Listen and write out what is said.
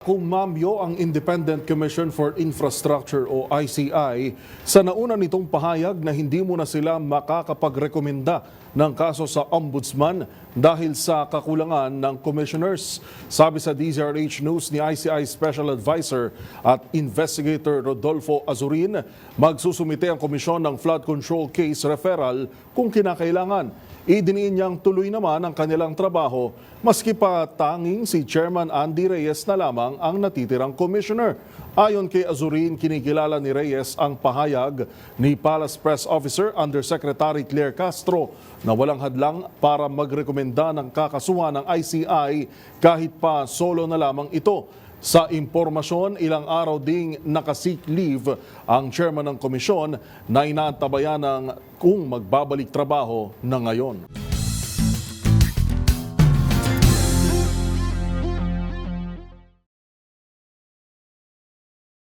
Kumambyo ang Independent Commission for Infrastructure o ICI sa nauna nitong pahayag na hindi muna sila makakapagrekomenda ng kaso sa Ombudsman dahil sa kakulangan ng commissioners. Sabi sa DZRH News ni ICI Special Advisor at Investigator Rodolfo Azurin, magsusumite ang komisyon ng flood control case referral kung kinakailangan. Idiniin niyang tuloy naman ang kanilang trabaho maski pa tanging si Chairman Andy Reyes na lamang ang natitirang commissioner. Ayon kay Azurin, kinikilala ni Reyes ang pahayag ni Palace Press Officer Undersecretary Claire Castro na walang hadlang para magrekomenda ng kakasuhan ng ICI kahit pa solo na lamang ito. Sa impormasyon, ilang araw ding nakasick leave ang chairman ng komisyon na inaantabayan ng kung magbabalik trabaho na ngayon.